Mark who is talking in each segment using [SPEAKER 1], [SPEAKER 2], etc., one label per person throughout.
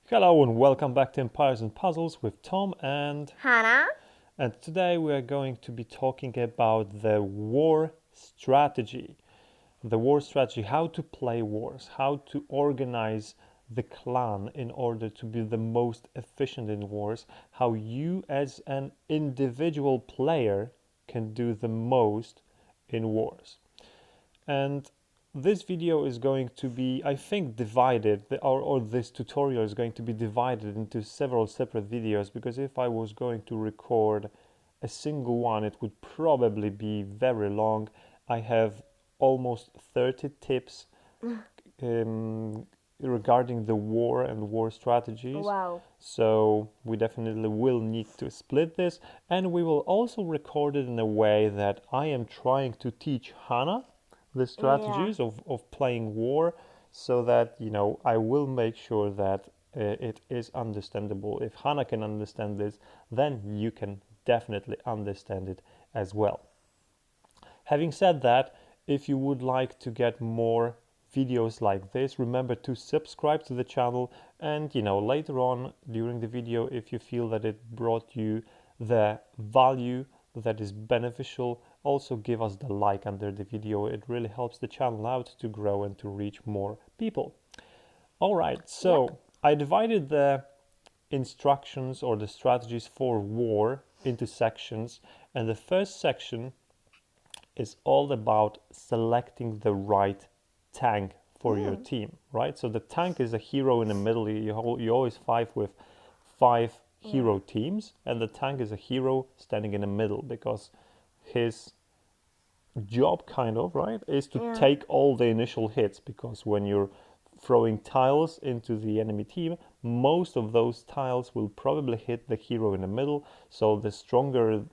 [SPEAKER 1] Hello and welcome back to Empires and Puzzles with Tom
[SPEAKER 2] Hannah?
[SPEAKER 1] and today we are going to be talking about the war strategy. The war strategy, how to play wars, how to organize the clan in order to be the most efficient in wars, how you as an individual player can do the most in wars. And this video is going to be, I think, divided, or this tutorial is going to be divided into several separate videos, because if I was going to record a single one, it would probably be very long. I have almost 30 tips um, regarding the war and war strategies.
[SPEAKER 2] Wow.
[SPEAKER 1] So we definitely will need to split this, and we will also record it in a way that I am trying to teach Hannah the
[SPEAKER 2] Yeah.
[SPEAKER 1] strategies of playing war, so that I will make sure that it is understandable. If Hannah can understand this, then you can definitely understand it as well. Having said that, if you would like to get more videos like this, remember to subscribe to the channel, and later on during the video, if you feel that it brought you the value that is beneficial, also give us the like under the video. It really helps the channel out to grow and to reach more people. All right,
[SPEAKER 2] Yep.
[SPEAKER 1] so I divided the instructions or the strategies for war into sections, and the first section is all about selecting the right tank for your team, right? So the tank is a hero in the middle. You always fight with five
[SPEAKER 2] Yeah.
[SPEAKER 1] hero teams, and the tank is a hero standing in the middle, because his job, kind of, right, is to
[SPEAKER 2] Yeah.
[SPEAKER 1] take all the initial hits, because when you're throwing tiles into the enemy team, most of those tiles will probably hit the hero in the middle. So the stronger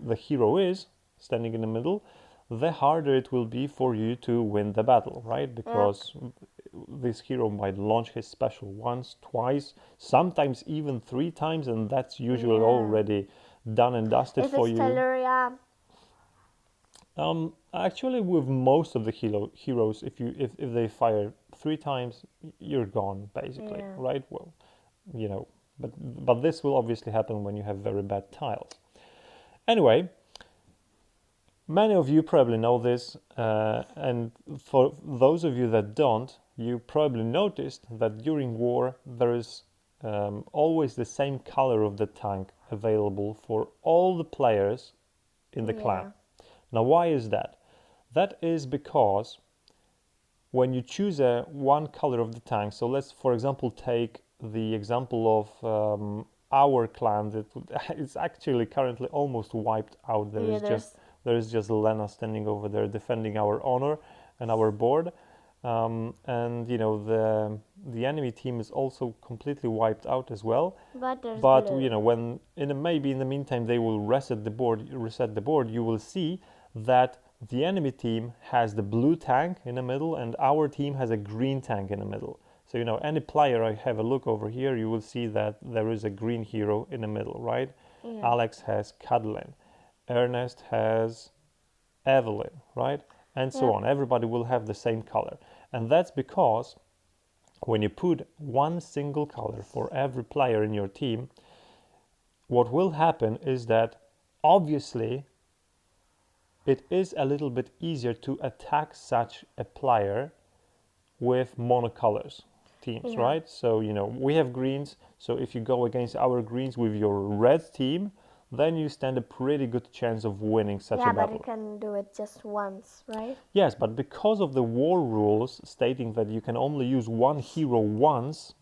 [SPEAKER 1] the hero is standing in the middle, the harder it will be for you to win the battle, right?
[SPEAKER 2] Yep.
[SPEAKER 1] Because this hero might launch his special once, twice, sometimes even three times, and that's usually
[SPEAKER 2] Yeah.
[SPEAKER 1] already done and dusted
[SPEAKER 2] Is
[SPEAKER 1] for
[SPEAKER 2] it
[SPEAKER 1] you.
[SPEAKER 2] Teleria?
[SPEAKER 1] Actually, with most of the heroes, if they fire three times, you're gone, basically,
[SPEAKER 2] Yeah.
[SPEAKER 1] right? Well, you know, but this will obviously happen when you have very bad tiles. Anyway, many of you probably know this, and for those of you that don't, you probably noticed that during war there is always the same color of the tank available for all the players in the clan.
[SPEAKER 2] Yeah.
[SPEAKER 1] Now, why is that? That is because when you choose a one color of the tank, so let's, for example, take the example of our clan that is actually currently almost wiped out. There
[SPEAKER 2] Yeah.
[SPEAKER 1] is just
[SPEAKER 2] There's.
[SPEAKER 1] there is just Lena standing over there defending our honor and our board, and the enemy team is also completely wiped out as well.
[SPEAKER 2] But there's
[SPEAKER 1] But
[SPEAKER 2] blue.
[SPEAKER 1] when maybe in the meantime they will reset the board, you will see that the enemy team has the blue tank in the middle and our team has a green tank in the middle. So any player, I have a look over here, you will see that there is a green hero in the middle, right?
[SPEAKER 2] Yeah.
[SPEAKER 1] Alex has Cadlin, Ernest has Evelyn, right? And so
[SPEAKER 2] Yep.
[SPEAKER 1] on. Everybody will have the same color. And that's because when you put one single color for every player in your team, what will happen is that obviously it is a little bit easier to attack such a player with monocolors teams,
[SPEAKER 2] Yeah.
[SPEAKER 1] right? So, we have greens. So if you go against our greens with your red team, then you stand a pretty good chance of winning such a
[SPEAKER 2] Yeah, but you
[SPEAKER 1] battle.
[SPEAKER 2] can do it just once, right?
[SPEAKER 1] Yes, but because of the war rules stating that you can only use one hero once,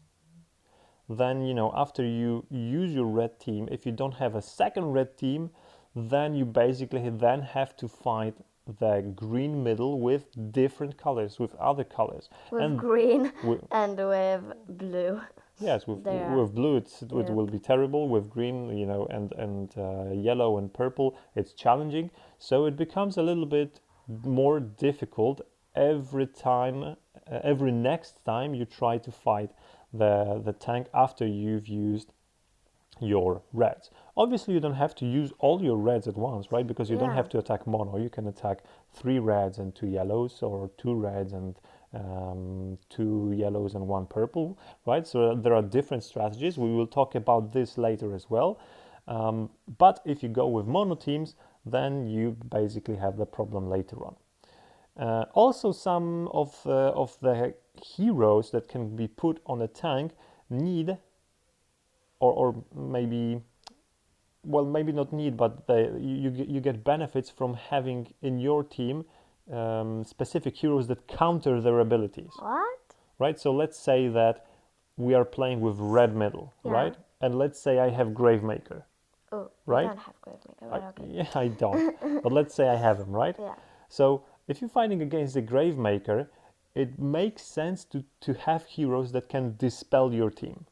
[SPEAKER 1] then after you use your red team, if you don't have a second red team, then you basically then have to fight the green middle with different colors, with other colors.
[SPEAKER 2] With
[SPEAKER 1] And
[SPEAKER 2] green
[SPEAKER 1] with,
[SPEAKER 2] and with blue.
[SPEAKER 1] yes, with
[SPEAKER 2] There.
[SPEAKER 1] with blue it
[SPEAKER 2] Yep.
[SPEAKER 1] will be terrible. With green, and yellow and purple, it's challenging. So it becomes a little bit more difficult every time, every next time you try to fight the tank after you've used your reds. Obviously, you don't have to use all your reds at once, right? Because you don't
[SPEAKER 2] Yeah.
[SPEAKER 1] have to attack mono. You can attack three reds and two yellows, or two reds and 2 yellows and 1 purple, right? So there are different strategies. We will talk about this later as well. But if you go with mono teams, then you basically have the problem later on. Also, some of the heroes that can be put on a tank need, or maybe, well, maybe not need, but you get benefits from having in your team specific heroes that counter their abilities.
[SPEAKER 2] What?
[SPEAKER 1] Right? So let's say that we are playing with red middle,
[SPEAKER 2] Yeah.
[SPEAKER 1] right? And let's say I have Gravemaker,
[SPEAKER 2] Oh,
[SPEAKER 1] right?
[SPEAKER 2] I don't have Gravemaker, but okay.
[SPEAKER 1] Yeah, I don't. But let's say I have him, right?
[SPEAKER 2] Yeah.
[SPEAKER 1] So if you're fighting against the Gravemaker, it makes sense to have heroes that can dispel your team,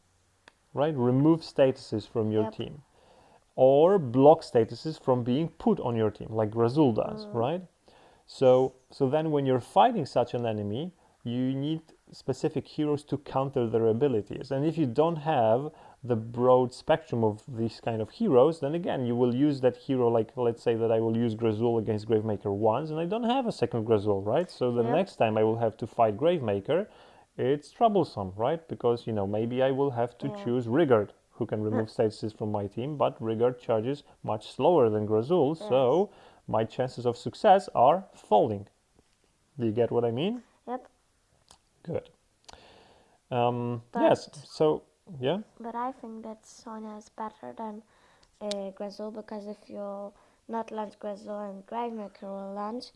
[SPEAKER 1] right? Remove statuses from your
[SPEAKER 2] Yep.
[SPEAKER 1] team. Or block statuses from being put on your team, like Grazul does, right? So then when you're fighting such an enemy, you need specific heroes to counter their abilities. And if you don't have the broad spectrum of these kind of heroes, then again, you will use that hero, like let's say that I will use Grazul against Gravemaker once, and I don't have a second Grazul, right? So the
[SPEAKER 2] Yep.
[SPEAKER 1] next time I will have to fight Gravemaker, it's troublesome, right? Because, maybe I will have to choose Rigard, who can remove statuses from my team, but Rigard charges much slower than Grazul, so my chances of success are falling. Do you get what I mean?
[SPEAKER 2] Yep.
[SPEAKER 1] Good.
[SPEAKER 2] But-
[SPEAKER 1] yes, so, yeah?
[SPEAKER 2] But I think that Sonia is better than Grazul, because if you not launch Grazul and Gravemaker will launch,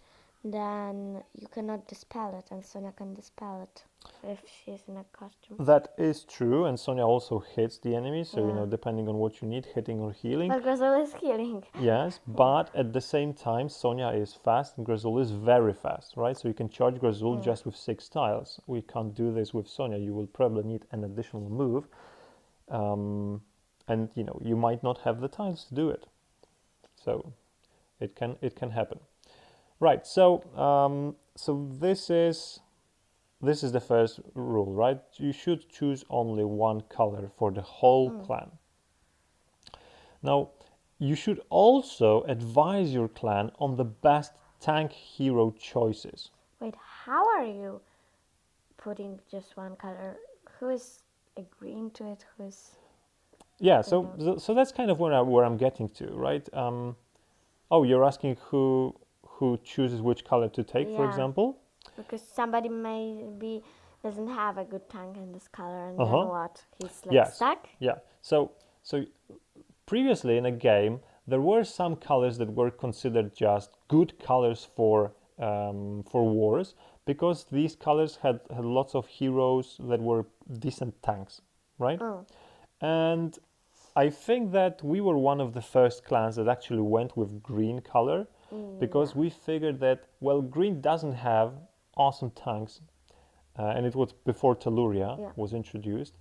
[SPEAKER 2] then you cannot dispel it, and Sonia can dispel it if she's in a costume.
[SPEAKER 1] That is true, and Sonia also hits the enemy, so,
[SPEAKER 2] Yeah.
[SPEAKER 1] depending on what you need, hitting or healing.
[SPEAKER 2] But Grazul is healing.
[SPEAKER 1] Yes, but at the same time, Sonia is fast and Grazul is very fast, right? So you can charge Grazul just with 6 tiles. We can't do this with Sonia. You will probably need an additional move. And you might not have the tiles to do it. So it can happen. Right, so this is the first rule, right? You should choose only one color for the whole clan. Now, you should also advise your clan on the best tank hero choices.
[SPEAKER 2] Wait, how are you putting just one color? Who is agreeing to it? Who's...
[SPEAKER 1] Yeah, so that's kind of where I'm getting to, right? Oh, you're asking who chooses which color to take, for
[SPEAKER 2] Yeah.
[SPEAKER 1] example?
[SPEAKER 2] Because somebody maybe doesn't have a good tank in this color, and
[SPEAKER 1] Uh-huh.
[SPEAKER 2] then what? He's like
[SPEAKER 1] Yes.
[SPEAKER 2] stuck?
[SPEAKER 1] Yeah. So previously in a game, there were some colors that were considered just good colors for wars, because these colors had lots of heroes that were decent tanks, right? And I think that we were one of the first clans that actually went with green color, because we figured that, well, green doesn't have awesome tanks, and it was before Telluria was introduced.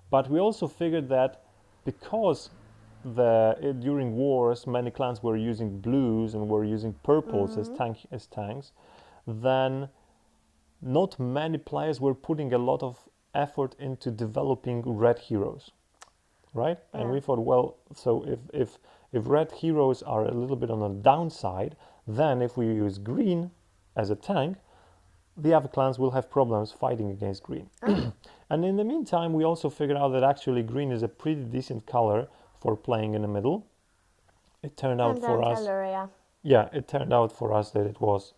[SPEAKER 1] But we also figured that because during wars many clans were using blues and were using purples as tanks, then not many players were putting a lot of effort into developing red heroes, right? And we thought, well, so if red heroes are a little bit on the downside, then if we use green as a tank, the other clans will have problems fighting against green. And in the meantime, we also figured out that actually green is a pretty decent color for playing in the middle. It turned out
[SPEAKER 2] And
[SPEAKER 1] for
[SPEAKER 2] then
[SPEAKER 1] us,
[SPEAKER 2] Telluria.
[SPEAKER 1] it turned out for us that it was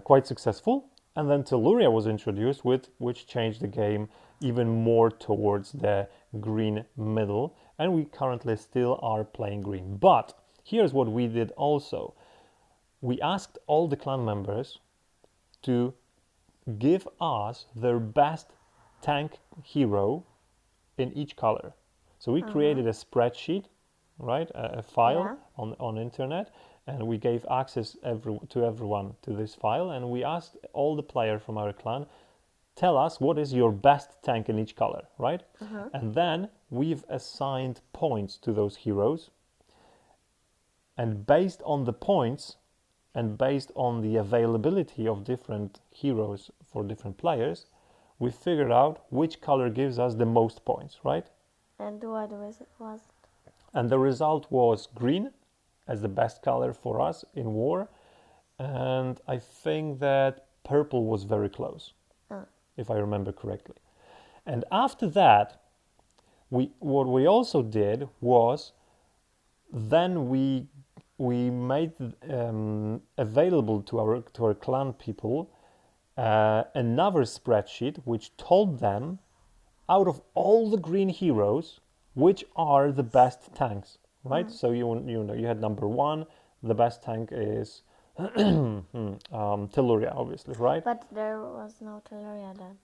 [SPEAKER 1] quite successful. And then Telluria was introduced, which changed the game even more towards the green middle. And we currently still are playing green. But here's what we did also. We asked all the clan members to give us their best tank hero in each color. So we created a spreadsheet, right, a file on internet, and we gave access to everyone to this file, and we asked all the players from our clan, tell us what is your best tank in each color, right? And then we've assigned points to those heroes, and based on the points and based on the availability of different heroes for different players, we figured out which color gives us the most points, right?
[SPEAKER 2] And what was it?
[SPEAKER 1] And the result was green as the best color for us in war. And I think that purple was very close. if I remember correctly. And after that, what we also did was then we made available to our clan people another spreadsheet which told them out of all the green heroes which are the best tanks, right? So you know you had number one, the best tank is Telluria, obviously, right?
[SPEAKER 2] But there was no Telluria then.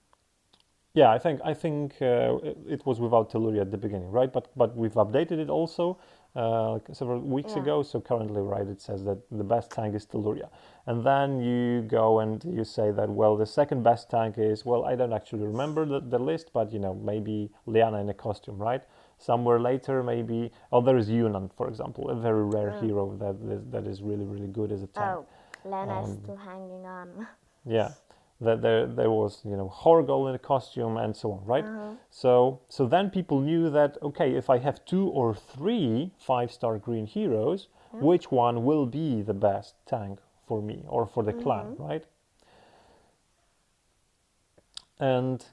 [SPEAKER 1] Yeah, I think it was without Telluria at the beginning, right? But we've updated it also like several weeks
[SPEAKER 2] Yeah.
[SPEAKER 1] ago. So currently, right, it says that the best tank is Telluria, and then you go and you say that well, the second best tank is well, I don't actually remember the list, but you know maybe Liana in a costume, right? Somewhere later, maybe there is Yunnan, for example, a very rare hero that is really good as a tank.
[SPEAKER 2] Oh, Lena is still hanging on.
[SPEAKER 1] Yeah, that there was Horgol in a costume and so on, right? So then people knew that okay, if I have 2 or 3 5-star green heroes, which one will be the best tank for me or for the clan, right? And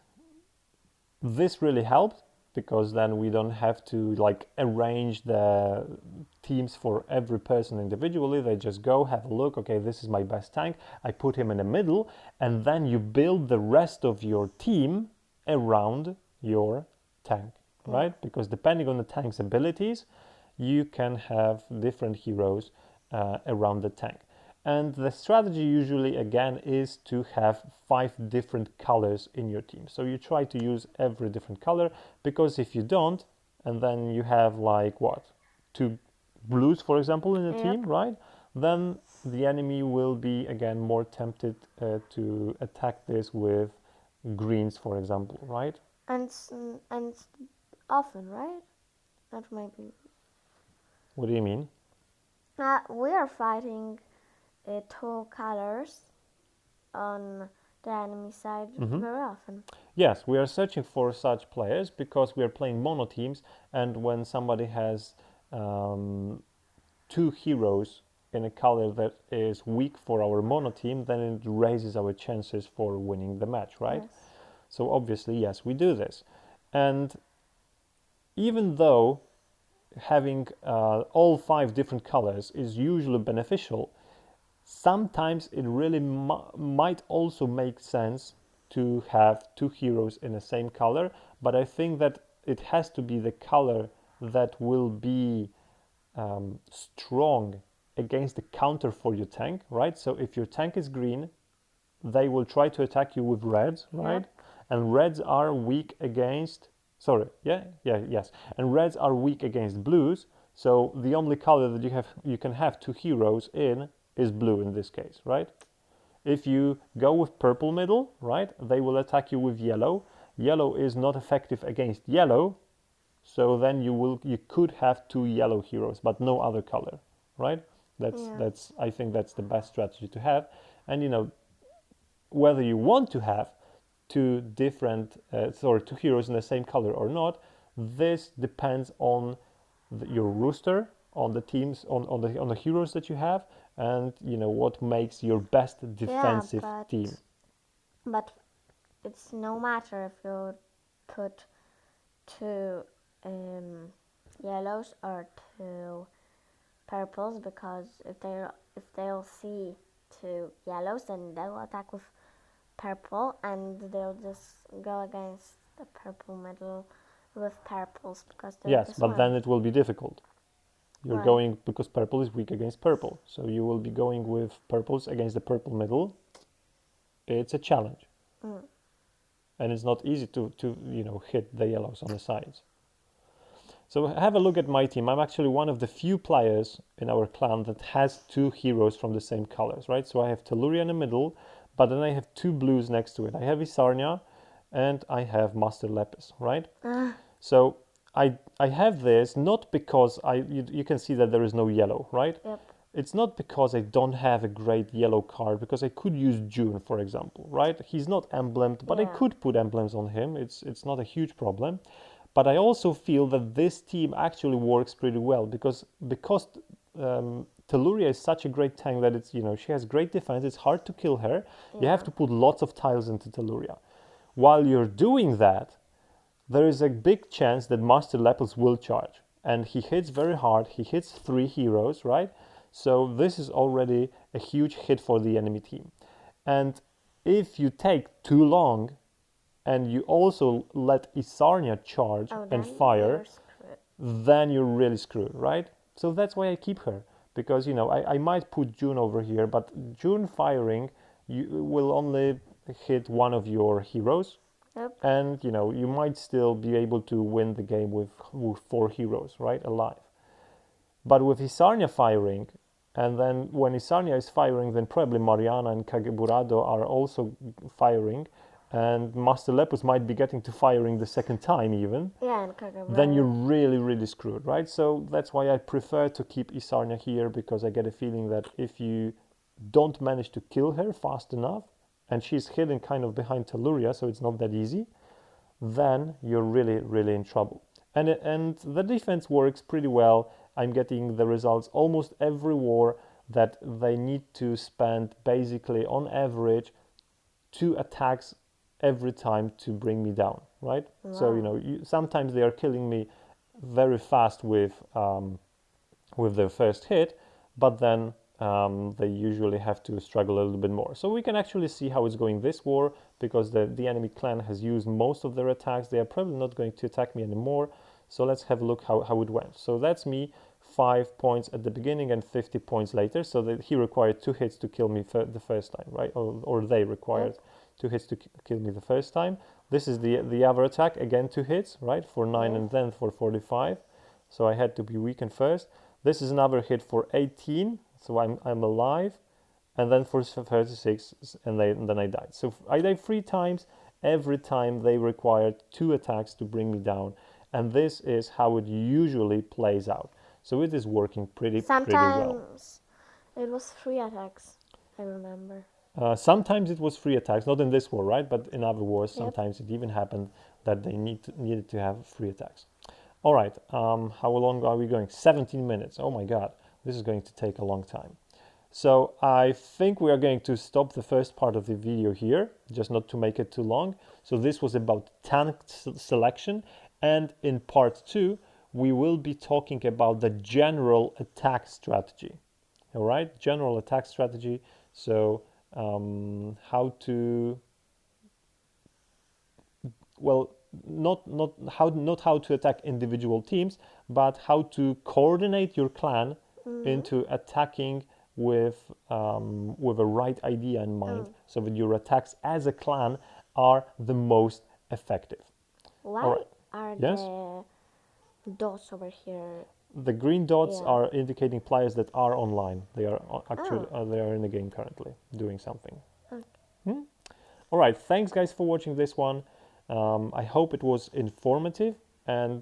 [SPEAKER 1] this really helped because then we don't have to like arrange the teams for every person individually. They just go have a look, okay, this is my best tank, I put him in the middle, and then you build the rest of your team around your tank, right? Because depending on the tank's abilities, you can have different heroes around the tank. And the strategy usually, again, is to have 5 different colors in your team. So you try to use every different color, because if you don't, and then you have like what, 2 blues, for example, in a team, right? Then the enemy will be, again, more tempted to attack this with greens, for example, right?
[SPEAKER 2] And often, right? Not maybe.
[SPEAKER 1] What do you mean?
[SPEAKER 2] We are fighting 2 colors on the enemy side very often.
[SPEAKER 1] Yes, we are searching for such players because we are playing mono teams, and when somebody has 2 heroes in a color that is weak for our mono team, then it raises our chances for winning the match, right?
[SPEAKER 2] Yes.
[SPEAKER 1] So obviously, yes, we do this. And even though having all 5 different colors is usually beneficial, sometimes it really might also make sense to have 2 heroes in the same color, but I think that it has to be the color that will be strong against the counter for your tank, right? So if your tank is green, they will try to attack you with reds, right? And reds are weak against, sorry, yes. And reds are weak against blues. So the only color that you can have 2 heroes in is blue in this case, right? If you go with purple middle, right, they will attack you with yellow. Yellow is not effective against yellow, so then you could have 2 yellow heroes, but no other color, right? That's I think that's the best strategy to have. And whether you want to have 2 heroes in the same color or not, this depends on your rooster, on the teams, on the heroes that you have, and what makes your best defensive team.
[SPEAKER 2] But it's no matter if you put 2 yellows or 2 purples, because if they'll see 2 yellows, then they'll attack with purple, and they'll just go against the purple middle with purples because they're
[SPEAKER 1] Yes, but then it will be difficult. You're
[SPEAKER 2] Why?
[SPEAKER 1] going because purple is weak against purple, so you will be going with purples against the purple middle. It's a challenge, and it's not easy to hit the yellows on the sides. So have a look at my team. I'm actually one of the few players in our clan that has 2 heroes from the same colors, right? So I have Telluria in the middle, but then I have 2 blues next to it. I have Isarnia and I have Master Lepis, right? So I have this not because you can see that there is no yellow, right?
[SPEAKER 2] Yep.
[SPEAKER 1] It's not because I don't have a great yellow card, because I could use June, for example, right? He's not emblemed, but I could put emblems on him. It's not a huge problem. But I also feel that this team actually works pretty well because Telluria is such a great tank that it's she has great defense. It's hard to kill her. You have to put lots of tiles into Telluria. While you're doing that, there is a big chance that Master Lepus will charge. And he hits very hard. He hits 3 heroes, right? So this is already a huge hit for the enemy team. And if you take too long and you also let Isarnia charge
[SPEAKER 2] Oh,
[SPEAKER 1] and
[SPEAKER 2] then
[SPEAKER 1] fire,
[SPEAKER 2] you're screwed.
[SPEAKER 1] then you're really screwed, right? So that's why I keep her. Because, you know, I might put June over here, but June firing, you will only hit one of your heroes.
[SPEAKER 2] Yep.
[SPEAKER 1] And, you know, you might still be able to win the game with 4 heroes, right? Alive. But with Isarnia firing, and then when Isarnia is firing, then probably Mariana and Kageburado are also firing, and Master Lepus might be getting to firing the second time even.
[SPEAKER 2] Yeah, and Kagura.
[SPEAKER 1] Then you're really, really screwed, right? So that's why I prefer to keep Isarnia here, because I get a feeling that if you don't manage to kill her fast enough, and she's hidden kind of behind Telluria, so it's not that easy, then you're really, really in trouble. And the defense works pretty well. I'm getting the results almost every war that they need to spend basically on average 2 attacks every time to bring me down, right?
[SPEAKER 2] Wow.
[SPEAKER 1] So, you know, sometimes they are killing me very fast with their first hit, but then they usually have to struggle a little bit more. So we can actually see how it's going this war, because the enemy clan has used most of their attacks. They are probably not going to attack me anymore. So let's have a look how it went. So that's me, 5 points at the beginning and 50 points later. So that he required 2 hits to kill me the first time, right? Or they required 2 hits to kill me the first time. This is the other attack, again 2 hits, right? For 9 and then for 45. So I had to be weakened first. This is another hit for 18, so I'm alive, and then for 36, and then I died. So I died 3 times. Every time they required 2 attacks to bring me down, and this is how it usually plays out. So it is working pretty well.
[SPEAKER 2] Sometimes it was 3 attacks, I remember.
[SPEAKER 1] Sometimes it was 3 attacks, not in this war, right? But in other wars,
[SPEAKER 2] Yep.
[SPEAKER 1] sometimes it even happened that they needed to have 3 attacks. All right, how long are we going? 17 minutes. Oh my God, this is going to take a long time. So I think we are going to stop the first part of the video here, just not to make it too long. So this was about tank selection, and in part 2, we will be talking about the general attack strategy. All right, general attack strategy. So how to, well, not how to attack individual teams, but how to coordinate your clan into attacking with a right idea in mind, so that your attacks as a clan are the most effective.
[SPEAKER 2] Why
[SPEAKER 1] All right.
[SPEAKER 2] are
[SPEAKER 1] Yes?
[SPEAKER 2] the dots over here?
[SPEAKER 1] The green dots
[SPEAKER 2] Yeah.
[SPEAKER 1] are indicating players that are online. They are actually they are in the game currently doing something.
[SPEAKER 2] Okay.
[SPEAKER 1] All right, thanks guys for watching this one. I hope it was informative, and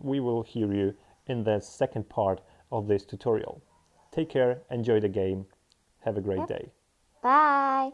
[SPEAKER 1] we will hear you in the second part of this tutorial. Take care, enjoy the game, have a great day.
[SPEAKER 2] Bye.